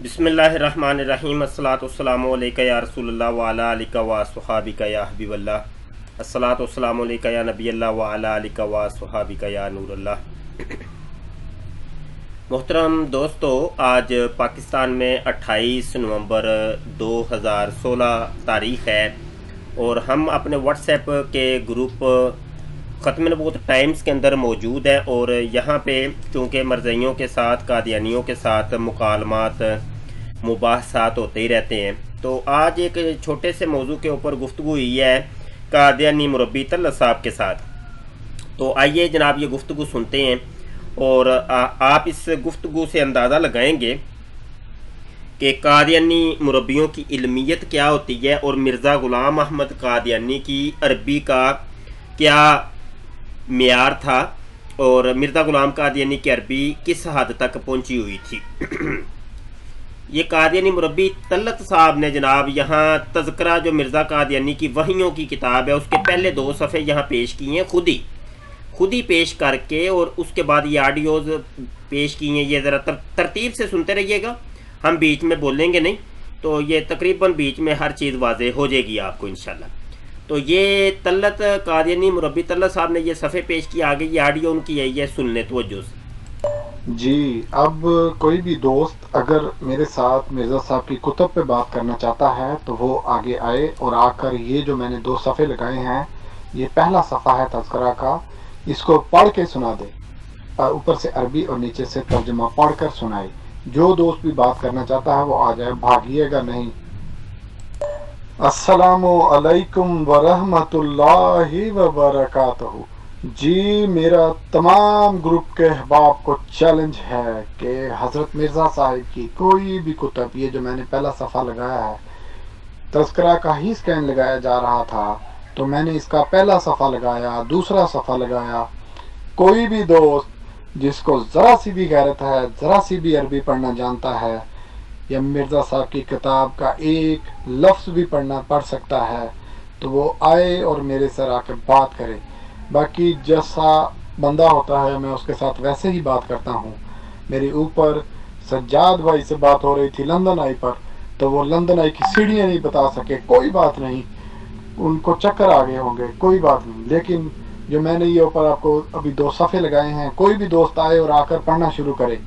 बिस्मिल्लाहिर्रहमानिर्रहीम अस्सलातु वस्सलामु अलैका या रसूलल्लाह व अला आलिका व अस्हाबिका या हबीबल्लाह अस्सलातु वस्सलामु अलैका या नबीयल्लाह व अला आलिका व अस्हाबिका या नूरल्लाह। मोहतरम दोस्तों, आज पाकिस्तान में 28 नवंबर 2016 तारीख़ है और हम अपने व्हाट्सएप के ग्रुप ख़त्म नबूवत टाइम्स के अंदर मौजूद है और यहाँ पे चूँकि मरज़इयों के साथ कादियानियों के साथ मुकालमात मुबाहसात होते ही रहते हैं, तो आज एक छोटे से मौजू के ऊपर गुफ्तगू हुई है कादियानी मुरब्बी तल्लत साहब के साथ। तो आइए जनाब ये गुफ्तगू सुनते हैं और आप इस गुफ्तगू से अंदाज़ा लगाएंगे कि कादियानी मुरब्बियों की इल्मियत क्या होती है और मिर्ज़ा ग़ुलाम अहमद कादियानी की अरबी का क्या मेयार था और मिर्ज़ा ग़ुलाम कादियानी की अरबी किस हद तक पहुंची हुई थी। ये कादियानी मुरब्बी तल्लत साहब ने जनाब यहाँ तज़किरा जो मिर्ज़ा कादियानी की वहियों की किताब है उसके पहले 2 सफ़े यहाँ पेश किए हैं खुद ही पेश करके, और उसके बाद ये ऑडियोज़ पेश किए हैं। ये ज़रा तरतीब से सुनते रहिएगा, हम बीच में बोलेंगे नहीं, तो ये तकरीबन बीच में हर चीज़ वाज़ेह हो जाएगी आपको इंशाल्लाह। तो ये तल्लत कादियानी मुरब्बी तल्लत साहब ने ये सफ़े पेश किया, आगे ये ऑडियो उनकी यही है, सुन लें तवज्जो से। जी, अब कोई भी दोस्त अगर मेरे साथ मिर्ज़ा साहब की कुतुब पे बात करना चाहता है तो वो आगे आए और आकर ये जो मैंने 2 सफ़े लगाए हैं, ये पहला सफ़ा है तज़किरा का, इसको पढ़ के सुना दे। ऊपर से अरबी और नीचे से तर्जुमा पढ़ कर सुनाए। जो दोस्त भी बात करना चाहता है वो आ जाए, भागिएगा नहीं। अस्सलामु अलैकुम वरहमतुल्लाहि वबरकातुहू। जी, मेरा तमाम ग्रुप के अहबाब को चैलेंज है कि हज़रत मिर्ज़ा साहिब की कोई भी कुतुब, ये जो मैंने पहला सफ़ा लगाया है तज़किरा का ही स्कैन लगाया जा रहा था, तो मैंने इसका पहला सफ़ा लगाया, दूसरा सफ़ा लगाया। कोई भी दोस्त जिसको ज़रा सी भी गैरत है, ज़रा सी भी अरबी पढ़ना जानता है, या मिर्ज़ा साहब की किताब का एक लफ्ज़ भी पढ़ सकता है, तो वो आए और मेरे सर आके बात करे। बाकी जैसा बंदा होता है मैं उसके साथ वैसे ही बात करता हूँ। मेरे ऊपर सज्जाद भाई से बात हो रही थी लंदन आई पर, तो वो लंदन आई की सीढ़ियाँ नहीं बता सके, कोई बात नहीं, उनको चक्कर आ गए होंगे, कोई बात नहीं। लेकिन जो मैंने ये ऊपर आपको अभी 2 सफ़े लगाए हैं, कोई भी दोस्त आए और आकर पढ़ना शुरू करे।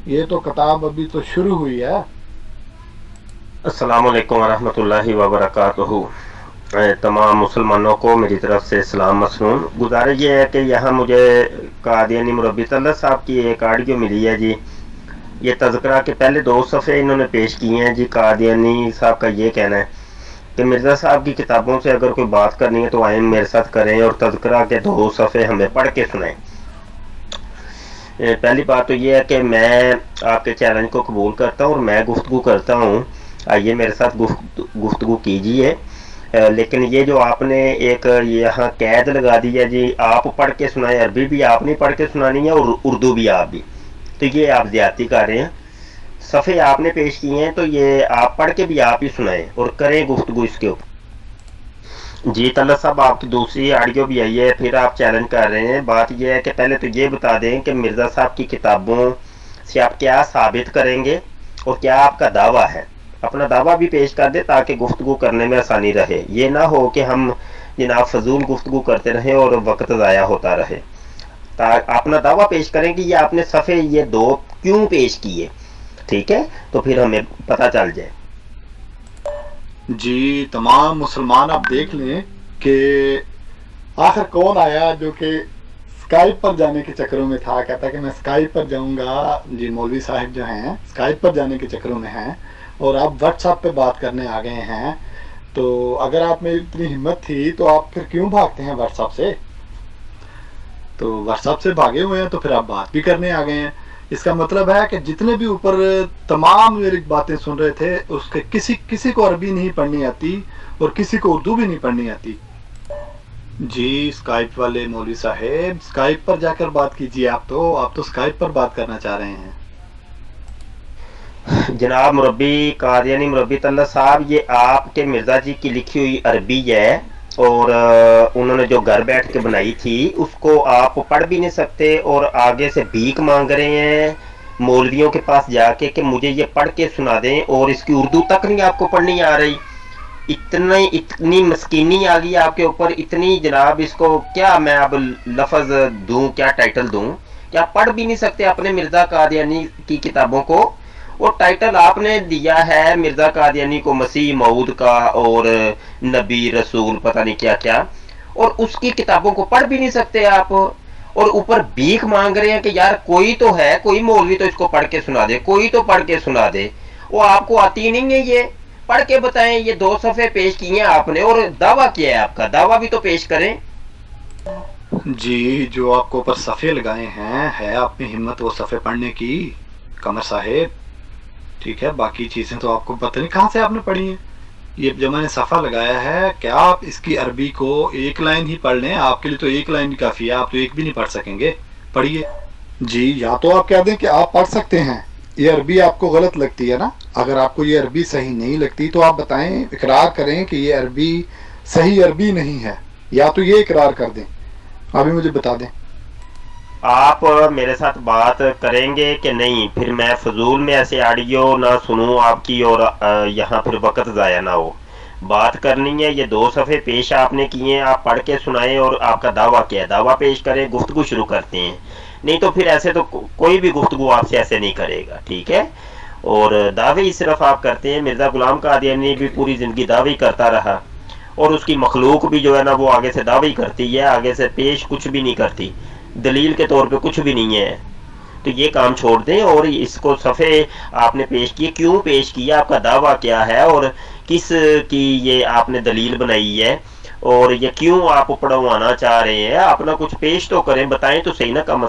ये तो किताब अभी तो शुरू हुई है। अस्सलामु अलैकुम वरहमतुल्लाहि वबरकातुहू। तमाम मुसलमानों को मेरी तरफ से सलाम मसनून। गुजारिश ये है कि यहाँ मुझे कादियानी मुरब्बी तल्लत साहब की एक ऑडियो मिली है जी। ये तज़किरा के पहले 2 सफ़े इन्होंने पेश किए हैं जी। कादियानी साहब का ये कहना है कि मिर्ज़ा साहब की किताबों से अगर कोई बात करनी है तो आए मेरे साथ करें और तज़किरा के 2 सफ़े हमें पढ़ के सुनाएं। पहली बात तो ये है कि मैं आपके चैलेंज को कबूल करता हूँ और मैं गुफ्तगू करता हूँ, आइए मेरे साथ गुफ्तगू कीजिए। लेकिन ये जो आपने एक यहाँ कैद लगा दी है जी, आप पढ़ के सुनाए, अरबी भी आपने पढ़ के सुनानी है और उर्दू भी आप भी, तो ये आप ज़्यादती कर रहे हैं। सफ़े आपने पेश किए हैं तो ये आप पढ़ के भी आप ही सुनाएं और करें गुफ्तगू इसके ऊपर। जी तल्लत साहब, आपकी दूसरी ऑडियो भी आई है, फिर आप चैलेंज कर रहे हैं। बात यह है कि पहले तो ये बता दें कि मिर्ज़ा साहब की किताबों से आप क्या साबित करेंगे और क्या आपका दावा है। अपना दावा भी पेश कर दे ताकि गुफ्तगू करने में आसानी रहे। ये ना हो कि हम जनाब फजूल गुफ्तगू करते रहें और वक्त ज़ाया होता रहे। अपना दावा पेश करें कि ये आपने सफ़े ये 2 क्यों पेश किए, ठीक है, तो फिर हमें पता चल जाए। जी, तमाम मुसलमान आप देख लें कि आखिर कौन आया जो कि स्काइप पर जाने के चक्करों में था। कहता कि मैं स्काइप पर जाऊंगा। जी, मौलवी साहब जो हैं स्काइप पर जाने के चक्करों में हैं और आप व्हाट्सएप पे बात करने आ गए हैं। तो अगर आप में इतनी हिम्मत थी तो आप फिर क्यों भागते हैं व्हाट्सएप से? तो व्हाट्सएप से भागे हुए हैं तो फिर आप बात भी करने आ गए हैं। इसका मतलब है कि जितने भी ऊपर तमाम मेरी बातें सुन रहे थे उसके किसी को अरबी नहीं पढ़नी आती और किसी को उर्दू भी नहीं पढ़नी आती। जी, स्काइप वाले मौलवी साहेब, स्काइप पर जाकर बात कीजिए। आप तो स्काइप पर बात करना चाह रहे हैं। जनाब मुरब्बी कादियानी मुरब्बी तल्लत साहब, ये आपके मिर्ज़ा जी की लिखी हुई अरबी है और उन्होंने जो घर बैठ के बनाई थी उसको आप पढ़ भी नहीं सकते और आगे से भीख मांग रहे हैं मौलवियों के पास जाके कि मुझे ये पढ़ के सुना दें, और इसकी उर्दू तक नहीं आपको पढ़नी आ रही। इतनी मस्कीनी आ गई आपके ऊपर, इतनी जनाब, इसको क्या मैं अब लफ्ज दूं, क्या टाइटल दूं, क्या पढ़ भी नहीं सकते अपने मिर्जा कादियानी की किताबों को। वो टाइटल आपने दिया है मिर्जा कादियानी को मसीह मऊद का और नबी रसूल पता नहीं क्या क्या, और उसकी किताबों को पढ़ भी नहीं सकते आप, और ऊपर भीख मांग रहे हैं कि यार कोई तो है, कोई मौलवी तो इसको पढ़ के सुना दे, कोई तो पढ़ के सुना दे। वो आपको आती नहीं है, ये पढ़ के बताएं। ये 2 सफ़े पेश किए हैं आपने, और दावा किया है, आपका दावा भी तो पेश करें। जी, जो आपको ऊपर सफ़े लगाए हैं, है आप में हिम्मत वो सफ़े पढ़ने की कमर साहेब? ठीक है, बाकी चीज़ें तो आपको पता नहीं कहाँ से आपने पढ़ी हैं। ये जो मैंने सफ़ा लगाया है, क्या आप इसकी अरबी को एक लाइन ही पढ़ लें? आपके लिए तो एक लाइन काफ़ी है, आप तो एक भी नहीं पढ़ सकेंगे। पढ़िए। जी, या तो आप कह दें कि आप पढ़ सकते हैं, ये अरबी आपको गलत लगती है ना। अगर आपको ये अरबी सही नहीं लगती तो आप बताएं, इकरार करें कि ये अरबी सही अरबी नहीं है, या तो ये इकरार कर दें। अभी मुझे बता दें। आप मेरे साथ बात करेंगे कि नहीं? फिर मैं फजूल में ऐसे ऑडियो ना सुनूं आपकी, और यहाँ फिर वक्त ज़ाया ना हो। बात करनी है, ये 2 सफ़े पेश आपने किए हैं, आप पढ़ के सुनाएं, और आपका दावा क्या है, दावा पेश करें, गुफ्तगू शुरू करते हैं। नहीं तो फिर ऐसे तो कोई भी गुफ्तगू आपसे ऐसे नहीं करेगा, ठीक है? और दावे ही सिर्फ आप करते हैं। मिर्ज़ा गुलाम कादियानी भी पूरी ज़िंदगी दावे करता रहा, और उसकी मखलूक भी जो है ना वो आगे से दावे करती है, आगे से पेश कुछ भी नहीं करती, दलील के तौर पे कुछ भी नहीं है। तो ये काम छोड़ दें, और इसको सफ़े आपने पेश किए, क्यों पेश किया, आपका दावा क्या है, और किस की ये आपने दलील बनाई है, और ये क्यों आप पढ़वाना चाह रहे हैं? अपना कुछ पेश तो करें, बताएं तो सही ना। कम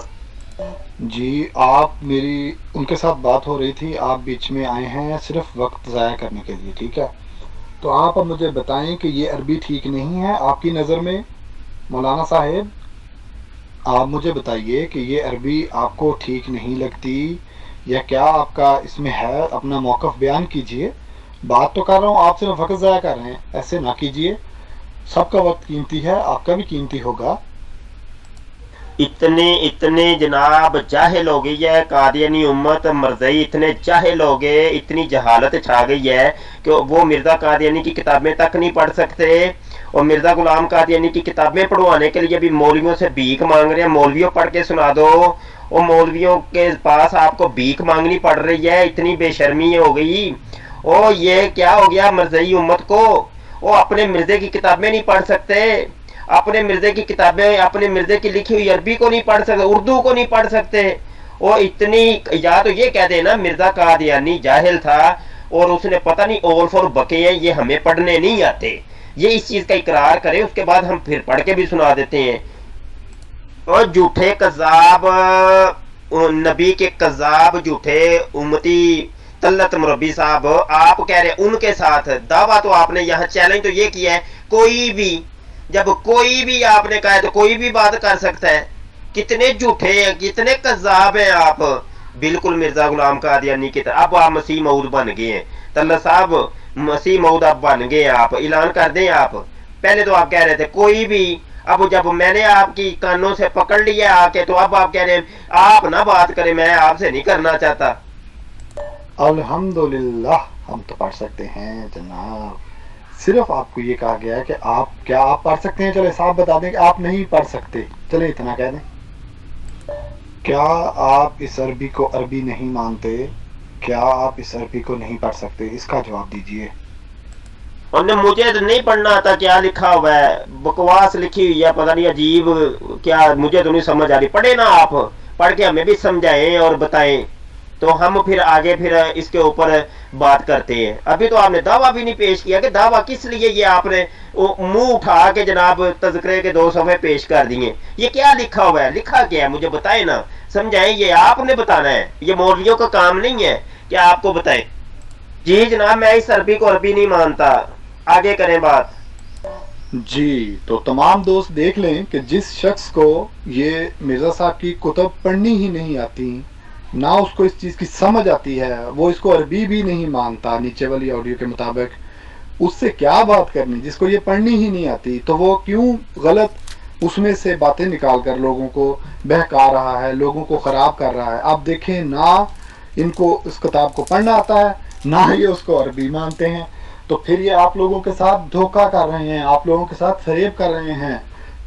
जी, आप मेरी उनके साथ बात हो रही थी, आप बीच में आए हैं सिर्फ वक्त ज़ाया करने के लिए, ठीक है? तो आप अब मुझे बताएं कि ये अरबी ठीक नहीं है आपकी नज़र में, मौलाना साहेब। आप मुझे बताइए कि ये अरबी आपको ठीक नहीं लगती, या क्या आपका इसमें है? अपना मौक़िफ़ बयान कीजिए। बात तो कर रहा हूँ, आप सिर्फ वक्त ज़ाया कर रहे हैं, ऐसे ना कीजिए। सबका वक्त कीमती है, आपका भी कीमती होगा। इतने इतने जनाब जाहिल हो गई है कादियानी उम्मत, मरज़ई इतने जाहिल हो गए, इतनी जहालत छा गई है कि वो मिर्ज़ा कादियानी की किताबें तक नहीं पढ़ सकते, और मिर्ज़ा गुलाम कादियानी की किताबें पढ़वाने के लिए भी मौलवियों से भीख मांग रहे हैं। मौलवियों पढ़ के सुना दो, और मौलवियों के पास आपको भीख मांगनी पड़ रही है, इतनी बेशर्मी हो गई। ओ ये क्या हो गया मरज़ई उम्मत को? वो अपने मिर्ज़े की किताबें नहीं पढ़ सकते, अपने मिर्जे की किताबें, अपने मिर्जे की लिखी हुई अरबी को नहीं पढ़ सकते, उर्दू को नहीं पढ़ सकते। वो इतनी, या तो ये कह देना मिर्जा कादियानी जाहिल था, और उसने पता नहीं ओल्फ और बके हैं, ये हमें पढ़ने नहीं आते, ये इस चीज का इकरार करे, उसके बाद हम फिर पढ़ के भी सुना देते हैं। और झूठे कज़ाब, नबी के कज़ाब, झूठे उम्मती तल्लत मुरब्बी साहब, आप कह रहे उनके साथ दावा, तो आपने यहाँ चैलेंज तो ये किया है, कोई भी, जब कोई भी आपने कहा है तो कोई भी बात कर सकता है। कितने झूठे हैं, कितने कज़ाब हैं आप। बिल्कुल मिर्जा गुलाम कादियानी की तरह अब आप मसीह मऊद बन गए हैं। तल्ला साहब, मसीह मऊद आप बन गए हैं, आप ऐलान कर दें। आप पहले तो आप कह रहे थे कोई भी, अब जब मैंने आपकी कानों से पकड़ लिया आके, तो अब आप कह रहे हैं आप ना बात करें, मैं आपसे नहीं करना चाहता। अल्हम्दुलिल्लाह, हम तो पढ़ सकते हैं जनाब। सिर्फ आपको ये कहा गया है कि आप पढ़ सकते हैं। चले साहब बता दें कि आप नहीं पढ़ सकते, चले इतना कह दें। क्या आप इस अरबी को अरबी नहीं मानते? क्या आप इस अरबी को नहीं पढ़ सकते? इसका जवाब दीजिए। उन्हें मुझे तो नहीं पढ़ना आता, क्या लिखा हुआ है, बकवास लिखी हुई है, पता नहीं अजीब क्या, मुझे तो नहीं समझ आ रही। पढ़े ना आप, पढ़ के हमें भी समझाएं और बताएं, तो हम फिर आगे फिर इसके ऊपर बात करते हैं। अभी तो आपने दावा भी नहीं पेश किया कि दावा किस लिए, ये आपने मुंह उठा के जनाब तज़किरे के 2 सफ़े पेश कर दिए। ये क्या लिखा हुआ है, लिखा क्या है, मुझे बताएं ना, समझाएं, ये आपने बताना है, ये मौलवियों का काम नहीं है कि आपको बताएं। जी जनाब, मैं इस अरबी को अरबी नहीं मानता, आगे करें बात। जी, तो तमाम दोस्त देख लें कि जिस शख्स को ये मिर्ज़ा साहब की कुतुब पढ़नी ही नहीं आती, ना उसको इस चीज़ की समझ आती है, वो इसको अरबी भी नहीं मानता नीचे वाली ऑडियो के मुताबिक, उससे क्या बात करनी? जिसको ये पढ़नी ही नहीं आती, तो वो क्यों गलत उसमें से बातें निकाल कर लोगों को बहका रहा है, लोगों को ख़राब कर रहा है? आप देखें ना, ان کو اس کتاب کو پڑھنا آتا ہے نہ یہ اس کو عربی مانتے ہیں، تو پھر یہ آپ لوگوں کے ساتھ دھوکہ کر رہے ہیں، آپ لوگوں کے ساتھ فریب کر رہے ہیں،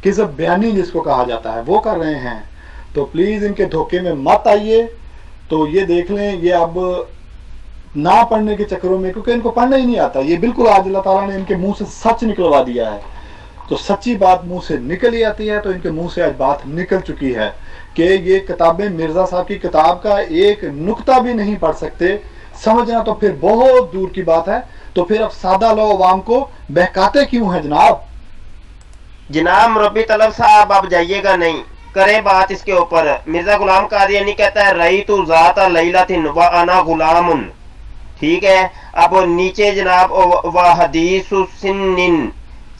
کذب بیانی جس کو کہا جاتا ہے وہ کر رہے ہیں. تو پلیز ان کے دھوکے میں مت آئیے. تو یہ دیکھ لیں، یہ اب نہ پڑھنے کے چکروں میں، کیونکہ ان کو پڑھنا ہی نہیں آتا، یہ بالکل آج اللہ تعالیٰ نے ان کے منہ سے سچ نکلوا دیا ہے. تو سچی بات منہ سے نکل ہی آتی ہے، تو ان کے منہ سے آج بات نکل چکی ہے کہ یہ کتابیں مرزا صاحب کی کتاب کا ایک نقطہ بھی نہیں پڑھ سکتے. سمجھنا تو پھر بہت دور کی بات ہے. تو پھر اب سادہ لو عوام کو بہکاتے کیوں ہیں جناب؟ جناب مربی طلب صاحب آپ جائیے گا نہیں، کریں بات اس کے اوپر. مرزا غلام قادیانی کہتا ہے رئی تو ذات لیلۃ و انا غلام، ٹھیک ہے. اب نیچے جناب و حدیث سنن،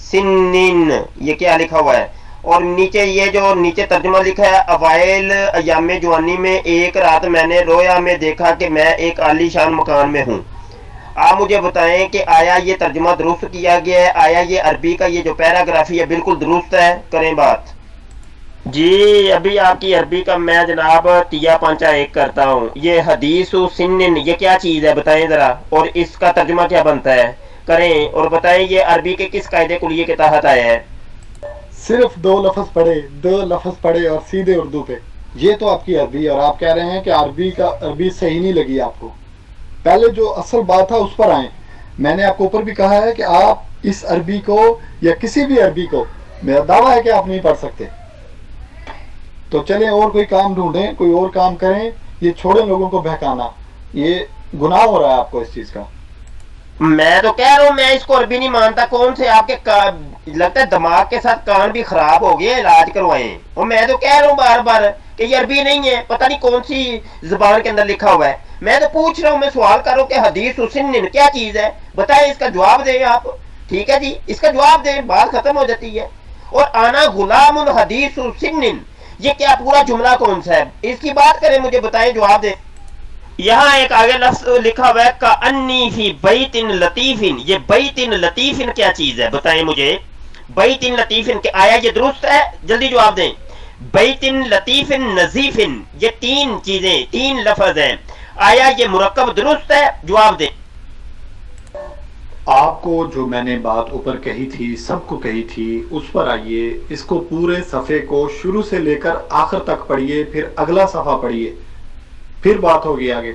سنن یہ کیا لکھا ہوا ہے، اور نیچے یہ جو نیچے ترجمہ لکھا ہے، اوائل ایام جوانی میں ایک رات میں نے رویا میں دیکھا کہ میں ایک عالی شان مکان میں ہوں. آپ مجھے بتائیں کہ آیا یہ ترجمہ درست کیا گیا ہے؟ آیا یہ عربی کا یہ جو پیراگرافی ہے بالکل درست ہے؟ کریں بات. جی ابھی آپ کی عربی کا میں جناب تیا پانچا ایک کرتا ہوں. یہ حدیث و سنن یہ کیا چیز ہے بتائیں ذرا، اور اس کا ترجمہ کیا بنتا ہے؟ کریں اور بتائیں یہ عربی کے کس قاعدے کلیے کے تحت آیا ہے؟ صرف دو لفظ پڑھے اور سیدھے اردو پہ. یہ تو آپ کی عربی، اور آپ کہہ رہے ہیں کہ عربی صحیح نہیں لگی آپ کو. پہلے جو اصل بات ہے اس پر آئیں. میں نے آپ کو اوپر بھی کہا ہے کہ آپ اس عربی کو یا کسی بھی عربی کو، میرا دعویٰ ہے کہ آپ نہیں پڑھ سکتے. تو چلیں اور کوئی کام ڈھونڈیں، کوئی اور کام کریں. یہ چھوڑیں لوگوں کو بہکانا، یہ گناہ ہو رہا ہے آپ کو اس چیز کا. میں تو کہہ رہا ہوں میں اس کو عربی نہیں مانتا. کون سے آپ کے لگتا ہے دماغ کے ساتھ کان بھی خراب ہو گئے، علاج کروائیں. اور میں تو کہہ رہا ہوں بار بار کہ یہ عربی نہیں ہے، پتہ نہیں کون سی زبان کے اندر لکھا ہوا ہے. میں تو پوچھ رہا ہوں، میں سوال کر رہا ہوں کہ حدیث سنن کیا چیز ہے، بتائیں، اس کا جواب دیں آپ. ٹھیک ہے جی، اس کا جواب دیں، بات ختم ہو جاتی ہے. اور آنا غلام حدیث سنن یہ کیا پورا جملہ کون سا ہے؟ اس کی بات کریں، مجھے بتائیں، جواب دیں. یہاں ایک آگے لفظ لکھا ہوا ہے کأنی فی بیت لطیف. یہ بیت لطیف کیا چیز ہے بتائیں مجھے. بیت لطیف کے آیا یہ درست ہے؟ جلدی جواب دیں. بیت لطیف نظیف یہ تین چیزیں، تین لفظ ہیں. آیا یہ مرکب درست ہے؟ جواب دیں. آپ کو جو میں نے بات اوپر کہی تھی، سب کو کہی تھی، اس پر آئیے. اس کو پورے صفحے کو شروع سے لے کر آخر تک پڑھیے، پھر اگلا صفحہ پڑھیے، پھر بات ہوگی آگے.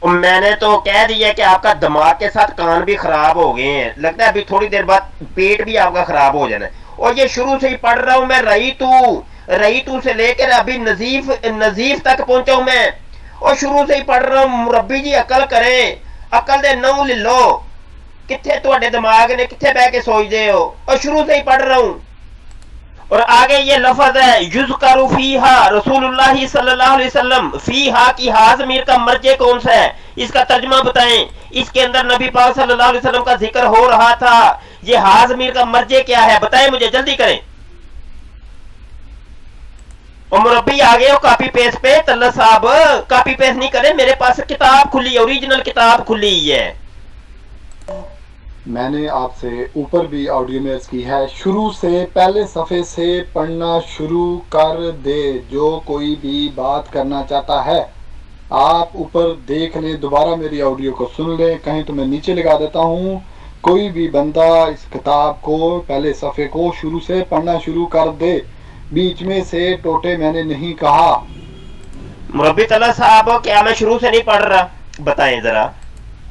میں نے تو کہہ دیا کہ آپ کا دماغ کے ساتھ کان بھی خراب ہو گئے ہیں، لگتا ہے ابھی تھوڑی دیر بعد پیٹ بھی آپ کا خراب ہو جانا ہے. اور یہ شروع سے ہی پڑھ رہا ہوں میں، رئی تو سے لے کر ابھی نظیف تک پہنچا ہوں میں، اور شروع سے ہی پڑھ رہا ہوں. مربی جی عقل کریں، عقل دے نو لے لو. کتنے تھوڑے دماغ نے کتنے بہ کے سوچ دے ہو، اور شروع سے ہی پڑھ رہا ہوں. اور آگے یہ لفظ ہے یذکر فیہا رسول اللہ صلی اللہ علیہ وسلم. فیہا کی ہا ضمیر کا مرجع کون سا ہے؟ اس کا ترجمہ بتائیں. اس کے اندر نبی پاک صلی اللہ علیہ وسلم کا ذکر ہو رہا تھا، یہ ہا ضمیر کا مرجع کیا ہے بتائیں مجھے، جلدی کریں. اور مربی آگے ہو کاپی پیسٹ پہ. طلعت صاحب کاپی پیسٹ نہیں کریں، میرے پاس کتاب کھلی، اوریجنل کتاب کھلی ہے. میں نے آپ سے اوپر بھی آڈیو میں عرض کی ہے، شروع سے پہلے صفحے سے پڑھنا شروع کر دے. جو کوئی بھی بات کرنا چاہتا ہے آپ اوپر دیکھ لیں، دوبارہ میری آڈیو کو سن لیں، کہیں تو میں نیچے لگا دیتا ہوں. کوئی بھی بندہ اس کتاب کو پہلے صفحے کو شروع سے پڑھنا شروع کر دے. بیچ میں سے ٹوٹے میں نے نہیں کہا. مربی طلعت صاحب کیا میں شروع سے نہیں پڑھ رہا؟ بتائیں ذرا.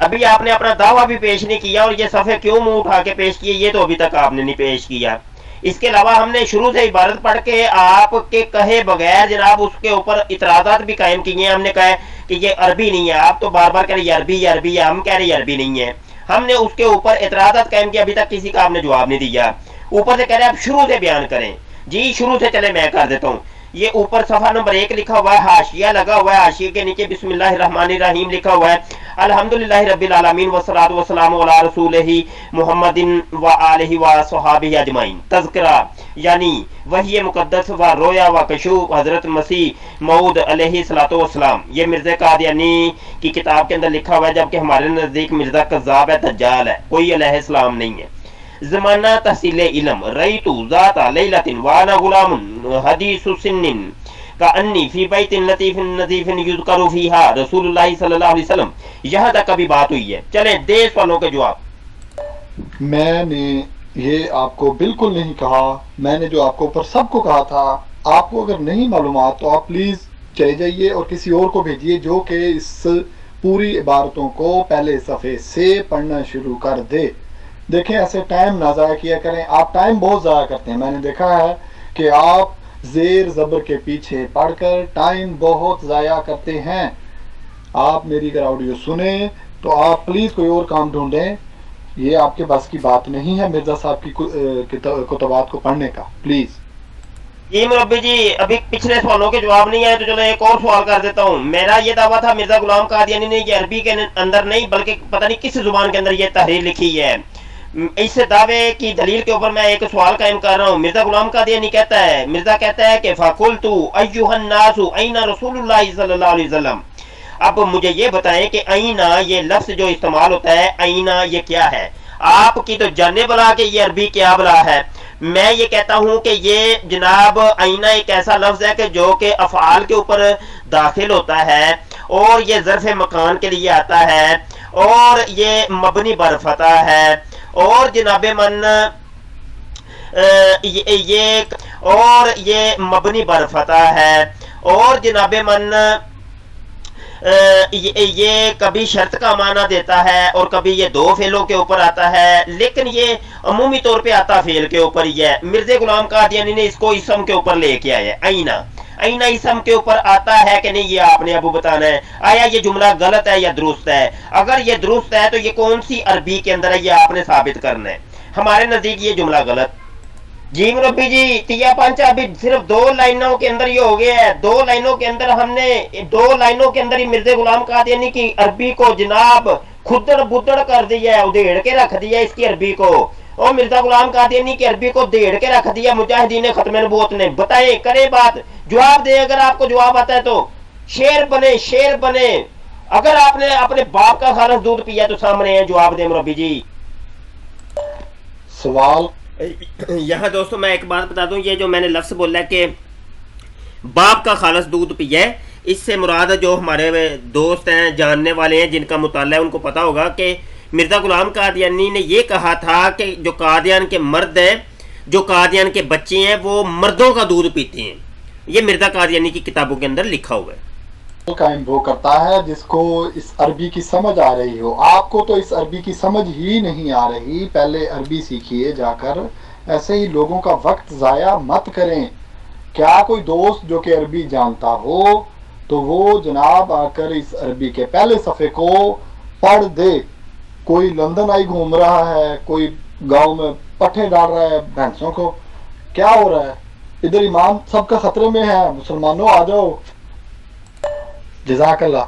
ابھی آپ نے اپنا دعویٰ بھی پیش نہیں کیا، اور یہ صفحے کیوں منہ اٹھا کے پیش کیے یہ تو ابھی تک آپ نے نہیں پیش کیا. اس کے علاوہ ہم نے شروع سے عبارت پڑھ کے آپ کے کہے بغیر جناب اس کے اوپر اعتراضات بھی قائم کیے ہیں. ہم نے کہا ہے کہ یہ عربی نہیں ہے، آپ تو بار بار کہہ رہے یہ عربی، یہ عربی ہے، ہم کہہ رہے یہ عربی نہیں ہے. ہم نے اس کے اوپر اعتراضات قائم کیا، ابھی تک کسی کا آپ نے جواب نہیں دیا. اوپر سے کہہ رہے آپ شروع سے بیان کریں. جی شروع سے چلے میں کر دیتا ہوں. یہ اوپر صفحہ نمبر 1 لکھا ہوا ہے، حاشیہ لگا ہوا ہے، حاشیے کے نیچے بسم اللہ الرحمن الرحیم لکھا ہوا ہے. الحمدللہ رب العالمین والصلاۃ والسلام علی رسولہ محمد و آلہ و صحابہ اجمعین. تذکرہ یعنی وحی مقدس و رویا و کشوف حضرت مسیح موعود علیہ الصلوۃ والسلام. یہ مرزا قادیانی کی کتاب کے اندر لکھا ہوا ہے، جبکہ ہمارے نزدیک مرزا کذاب ہے، دجال ہے، کوئی علیہ السلام نہیں ہے. زمانہ تحصیل علم، ریتو ذات لیلۃ وانا غلام حدیث سنن. का अन्नी फी बैतिन लतीफिन नज़ीफिन युज़करु फीहा रसूलुल्लाह सल्लल्लाहु अलैहि वसल्लम। यहाँ तक अभी बात हुई है। चलें दे सवालों के जवाब। मैंने ये आपको बिल्कुल नहीं कहा, मैंने जो आपको ऊपर सबको कहा था। आपको अगर नहीं मालूमात तो आप प्लीज़ चले जाइए और किसी और को भेजिए जो कि इस पूरी इबारतों को पहले सफ़े से पढ़ना शुरू कर दे। देखें, ऐसे टाइम ना ज़ाया किया करें। आप टाइम बहुत ज़ाया करते हैं। मैंने देखा है कि आप ज़ेर ज़बर के पीछे पढ़कर टाइम बहुत ज़ाया करते हैं। आप मेरी अगर ऑडियो सुने तो आप प्लीज़ कोई और काम ढूंढें। ये आपके बस की बात नहीं है मिर्ज़ा साहब की कुतबात को पढ़ने का, प्लीज़। जी मुरब्बी जी, अभी पिछले सवालों के जवाब नहीं आए तो चलो एक और सवाल कर देता हूँ। मेरा ये दावा था मिर्जा गुलाम कादियानी ने ये अरबी के अंदर नहीं बल्कि पता नहीं किस जुबान के अंदर ये तहरीर लिखी है। इस दावे की दलील के ऊपर मैं एक सवाल कायम कर रहा हूँ। मिर्जा गुलाम कादियानी कहता है, मिर्जा कहता है कि फकुल्तु अय्युहन नासु अयना रसूलुल्लाह सल्लल्लाहु अलैहि वसल्लम। अब मुझे ये बताएं कि अयना ये लफ्ज जो इस्तेमाल होता है, अयना ये क्या है? आपकी तो जाने बला के ये अरबी क्या बला है। मैं ये कहता हूं कि ये जनाब आईना एक ऐसा लफ्ज है कि जो कि अफ़आल के ऊपर दाखिल होता है और ये ज़र्फ़ मकान के लिए आता है और ये मबनी बरफता है और जनाब मन ये मबनी बरफता है और जनाब मन ये कभी शर्त का माना देता है और कभी ये दो फेलों के ऊपर आता है, लेकिन ये अमूमी तौर पे आता फेल के ऊपर ही है। मिर्ज़ा गुलाम कादियानी ने इसको इसम के ऊपर लेके आया। आईना आईना इसम के ऊपर आता है कि नहीं, ये आपने अब बताना है। आया ये जुमला गलत है या दुरुस्त है? अगर ये दुरुस्त है तो ये कौन सी अरबी के अंदर है, ये आपने साबित करना है। हमारे नजदीक ये जुमला गलत। जी मुरब्बी जी, तिया पंचा अभी सिर्फ 2 लाइनों के अंदर ये हो गया है। 2 लाइनों के अंदर हमने 2 लाइनों के अंदर ही मिर्ज़ा गुलाम कादियानी की अरबी को जनाब खुदड़ बुदड़ कर दिया है, उधेड़ के रख दिया इसकी अरबी को। और मिर्ज़ा गुलाम कादियानी की अरबी को देड़ के रख दिया मुजाहिदीन खत्म नबूवत ने। बताए, करे बात, जवाब दे। अगर आपको जवाब आता है तो शेर बने, शेर बने। अगर आपने अपने बाप का खालस दूध पिया तो सामने है, जवाब दे मुरब्बी जी। सवाल यहाँ दोस्तों मैं एक बात बता दूं, ये जो मैंने लफ्ज़ बोला है कि बाप का खालस दूध पिया है, इससे मुराद जो हमारे दोस्त हैं, जानने वाले हैं, जिनका मुताला है, उनको पता होगा कि मिर्ज़ा गुलाम कादियानी ने ये कहा था कि जो कादियान के मर्द हैं, जो कादियान के बच्चे हैं, वो मर्दों का दूध पीते हैं। ये मिर्ज़ा कादियानी की किताबों के अंदर लिखा हुआ है। कायम वो करता है जिसको इस अरबी की समझ आ रही हो। आपको तो इस अरबी की समझ ही नहीं आ रही। पहले अरबी सीखिए जाकर, ऐसे ही लोगों का वक्त ज़ाया मत करें। क्या कोई दोस्त जो कि अरबी जानता हो तो वो जनाब आकर इस अरबी के पहले सफ़े को पढ़ दे। कोई लंदन आई घूम रहा है, कोई गांव में पट्टे डाल रहा है भैंसों को, क्या हो रहा है? इधर ईमान सबका खतरे में है। मुसलमानों आ जाओ। जज़ाकल्लाह।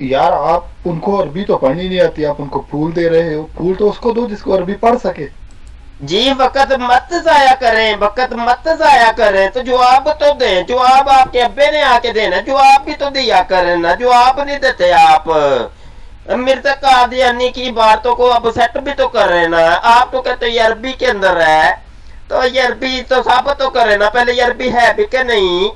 यार आप उनको अरबी तो पढ़नी नहीं आती, आप उनको फूल दे रहे हो। फूल तो उसको दो जिसको अरबी पढ़ सके। जी वक्त मत जाया करें, वक्त मत जाया करें, तो जवाब तो दें। जवाब आपके अब्बे ने आके देना, जवाब भी तो दिया करें ना। जवाब नहीं देते आप। मिर्ज़ा कादियानी की बातों को अब सेट भी तो कर रहे ना। आप तो कहते ये अरबी के अंदर है, तो ये अरबी तो साबित तो करे ना। पहले ये अरबी है भी कि नहीं?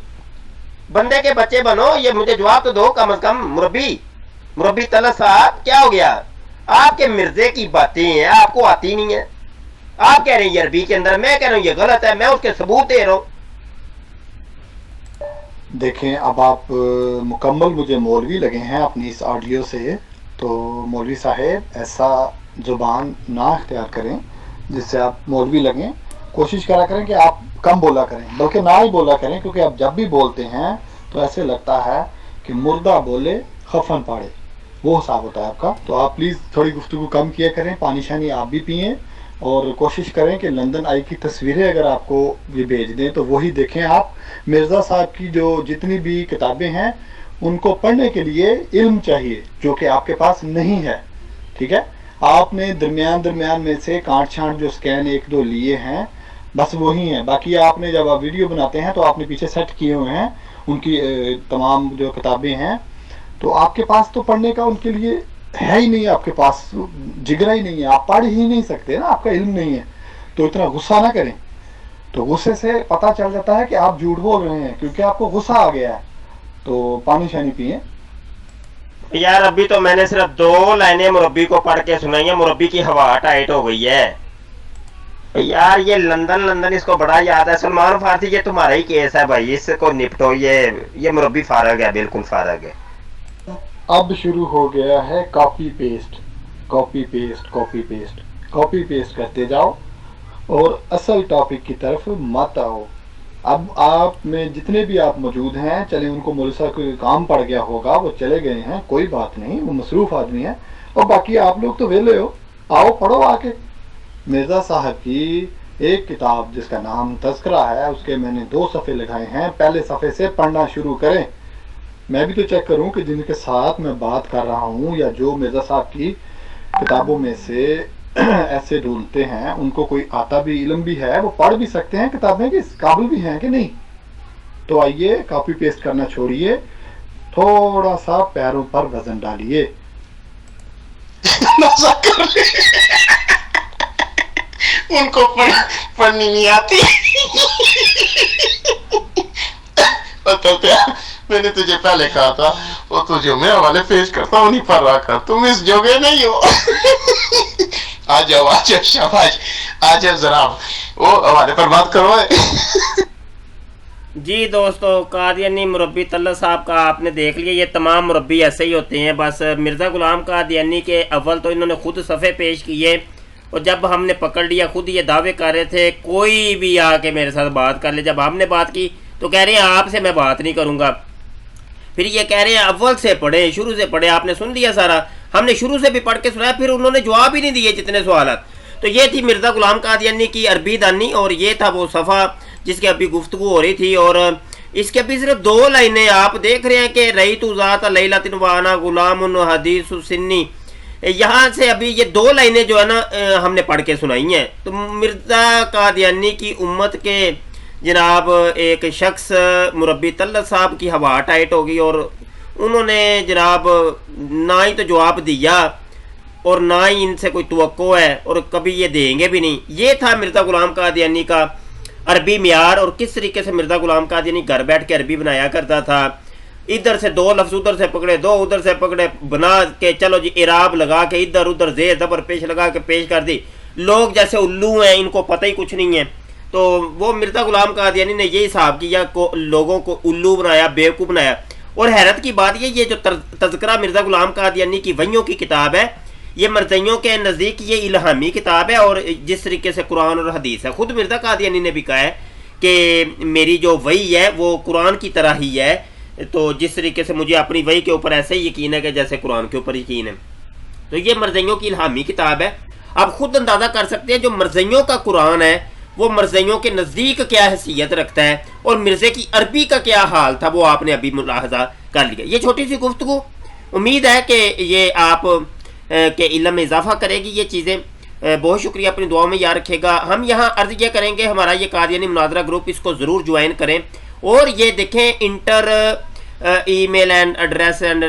बंदे के बच्चे बनो, ये मुझे जवाब तो दो कम से कम। मुरब्बी तलत साहब, क्या हो गया? आपके मिर्जे की बातें हैं, आपको आती नहीं है। आप कह रहे हैं ये अरबी के अंदर, मैं कह रहा हूं ये गलत है, मैं उसके सबूत दे रहा हूं। देखें, अब आप मुकम्मल मुझे मौलवी लगे हैं अपनी इस ऑडियो से, तो मौलवी साहेब ऐसा ज़ुबान ना इख्तियार करें जिससे आप मौलवी लगें। कोशिश करा करें कि आप कम बोला करें, बल्कि ना ही बोला करें, क्योंकि आप जब भी बोलते हैं तो ऐसे लगता है कि मुर्दा बोले खफन पाड़े, वो हिसाब होता है आपका। तो आप प्लीज़ थोड़ी गुफ्तगू कम किया करें, पानी शानी आप भी पिएँ और कोशिश करें कि लंदन आई की तस्वीरें अगर आपको ये भेज दें तो वही देखें आप। मिर्ज़ा साहब की जो जितनी भी किताबें हैं उनको पढ़ने के लिए इल्म चाहिए जो कि आपके पास नहीं है, ठीक है? आपने दरमियान में से कांट छांट जो स्कैन 1-2 लिए हैं, बस वही हैं। बाकी आपने जब आप वीडियो बनाते हैं तो आपने पीछे सेट किए हुए हैं उनकी तमाम जो किताबें हैं, तो आपके पास तो पढ़ने का उनके लिए है ही नहीं, आपके पास जिगरा ही नहीं है, आप पढ़ ही नहीं सकते ना, आपका इल्म नहीं है। तो इतना गुस्सा ना करें। تو غصے سے پتہ چل جاتا ہے کہ آپ جھوٹ بول رہے ہیں کیونکہ آپ کو غصہ آ گیا ہے. تو پانی شانی پئیں. یار ابھی تو میں نے صرف 2 لائنیں مربی کو پڑھ کے سنائی ہیں، مربی کی ہوا ٹائٹ ہو گئی ہے. یار یہ لندن اس کو بڑا یاد ہے. سلمان فارسی یہ تمہارا ہی کیس ہے بھائی، اس کو نپٹو. یہ مربی فارغ ہے، بالکل فارغ ہے. اب شروع ہو گیا ہے copy paste copy paste copy paste copy paste کرتے جاؤ اور اصل ٹاپک کی طرف مت آؤ. اب آپ میں جتنے بھی آپ موجود ہیں، چلیں ان کو مولوی صاحب کوئی کام پڑ گیا ہوگا، وہ چلے گئے ہیں، کوئی بات نہیں، وہ مصروف آدمی ہیں. اور باقی آپ لوگ تو ویلے ہو، آؤ پڑھو آ کے. مرزا صاحب کی ایک کتاب جس کا نام تذکرہ ہے، اس کے میں نے 2 صفحے لگائے ہیں. پہلے صفحے سے پڑھنا شروع کریں. میں بھی تو چیک کروں کہ جن کے ساتھ میں بات کر رہا ہوں یا جو مرزا صاحب کی کتابوں میں سے ایسے ڈھونڈتے ہیں، ان کو کوئی آتا بھی علم بھی ہے، وہ پڑھ بھی سکتے ہیں کتابیں، کہ قابل بھی ہیں کہ نہیں. تو آئیے کاپی پیسٹ کرنا چھوڑیے، تھوڑا سا پیروں پر وزن ڈالیے. ان کو پڑھنی نہیں آتی. میں نے تجھے پہلے کہا تھا، وہ تجھے میں حوالے پیش کرتا ہوں، نہیں پڑھ رہا کر، تم اس جوگے نہیں ہو. آ جاؤ شاباش، آ جاؤ ذرا وہ حوالے پر بات کرو. جی دوستو، قادیانی مربی طلعت صاحب کا آپ نے دیکھ لیا. یہ تمام مربی ایسے ہی ہوتے ہیں. بس مرزا غلام قادیانی کے اول تو انہوں نے خود صفحے پیش کیے، اور جب ہم نے پکڑ لیا خود یہ دعوے کر رہے تھے کوئی بھی آ کے میرے ساتھ بات کر لے. جب ہم نے بات کی تو کہہ رہے ہیں آپ سے میں بات نہیں کروں گا. پھر یہ کہہ رہے ہیں اول سے پڑھیں، شروع سے پڑھیں. آپ نے سن لیا سارا، ہم نے شروع سے بھی پڑھ کے سنایا. پھر انہوں نے جواب ہی نہیں دیے جتنے سوالات. تو یہ تھی مرزا غلام قادیانی کی عربی دانی، اور یہ تھا وہ صفحہ جس کے ابھی گفتگو ہو رہی تھی. اور اس کے ابھی صرف 2 لائنیں آپ دیکھ رہے ہیں کہ رئیت ذات لیلۃ وانا غلام حدیث سنی. یہاں سے ابھی یہ 2 لائنیں جو ہے نا ہم نے پڑھ کے سنائی ہیں. تو مرزا قادیانی کی امت کے جناب ایک شخص مربی طلعت صاحب کی ہوا ٹائٹ ہو گئی، اور انہوں نے جناب نہ ہی تو جواب دیا اور نہ ہی ان سے کوئی توقع ہے، اور کبھی یہ دیں گے بھی نہیں. یہ تھا مرزا غلام قادیانی کا عربی معیار، اور کس طریقے سے مرزا غلام قادیانی گھر بیٹھ کے عربی بنایا کرتا تھا. ادھر سے 2 لفظ ادھر سے پکڑے، 2 ادھر سے پکڑے، بنا کے چلو جی اعراب لگا کے ادھر ادھر زیر زبر پیش لگا کے پیش کر دی. لوگ جیسے الو ہیں، ان کو پتہ ہی کچھ نہیں ہے. تو وہ مرزا غلام قادیانی نے یہی حساب کیا، لوگوں کو الو بنایا، بیوقوف بنایا. اور حیرت کی بات یہ جو تذکرہ مرزا غلام قادیانی کی وحیوں کی کتاب ہے، یہ مرزیوں کے نزدیک یہ الہامی کتاب ہے، اور جس طریقے سے قرآن اور حدیث ہے. خود مرزا قادیانی نے بھی کہا ہے کہ میری جو وحی ہے وہ قرآن کی طرح ہی ہے. تو جس طریقے سے مجھے اپنی وحی کے اوپر ایسے ہی یقین ہے کہ جیسے قرآن کے اوپر یقین ہے. تو یہ مرزیوں کی الہامی کتاب ہے. آپ خود اندازہ کر سکتے ہیں جو مرزیوں کا قرآن ہے وہ مرزیوں کے نزدیک کیا حیثیت رکھتا ہے، اور مرزے کی عربی کا کیا حال تھا وہ آپ نے ابھی ملاحظہ کر لیا. یہ چھوٹی سی گفتگو امید ہے کہ یہ آپ کے علم میں اضافہ کرے گی یہ چیزیں. بہت شکریہ، اپنی دعاؤں میں یاد رکھے گا. ہم یہاں عرض یہ کریں گے ہمارا یہ قادیانی مناظرہ گروپ، اس کو ضرور جوائن کریں. اور یہ دیکھیں enter email and address and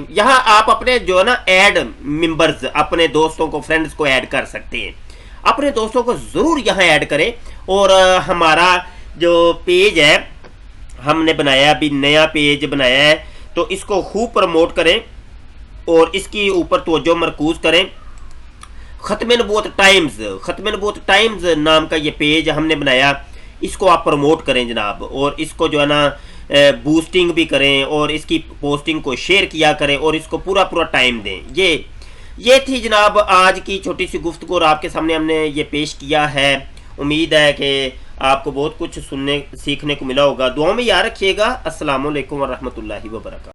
یہاں آپ اپنے جو ہے نا ایڈ ممبرز، اپنے دوستوں کو، فرینڈز کو ایڈ کر سکتے ہیں. اپنے دوستوں کو ضرور یہاں ایڈ کریں. اور ہمارا جو پیج ہے ہم نے بنایا، ابھی نیا پیج بنایا ہے، تو اس کو خوب پروموٹ کریں اور اس کی اوپر توجہ مرکوز کریں. ختم نبوت ٹائمز نام کا یہ پیج ہم نے بنایا، اس کو آپ پروموٹ کریں جناب، اور اس کو جو ہے نا بوسٹنگ بھی کریں، اور اس کی پوسٹنگ کو شیئر کیا کریں، اور اس کو پورا ٹائم دیں. یہ تھی جناب آج کی چھوٹی سی گفتگو، اور آپ کے سامنے ہم نے یہ پیش کیا ہے. امید ہے کہ آپ کو بہت کچھ سیکھنے کو ملا ہوگا. دعاؤں میں یاد رکھیے گا. السلام علیکم ورحمۃ اللہ وبرکاتہ.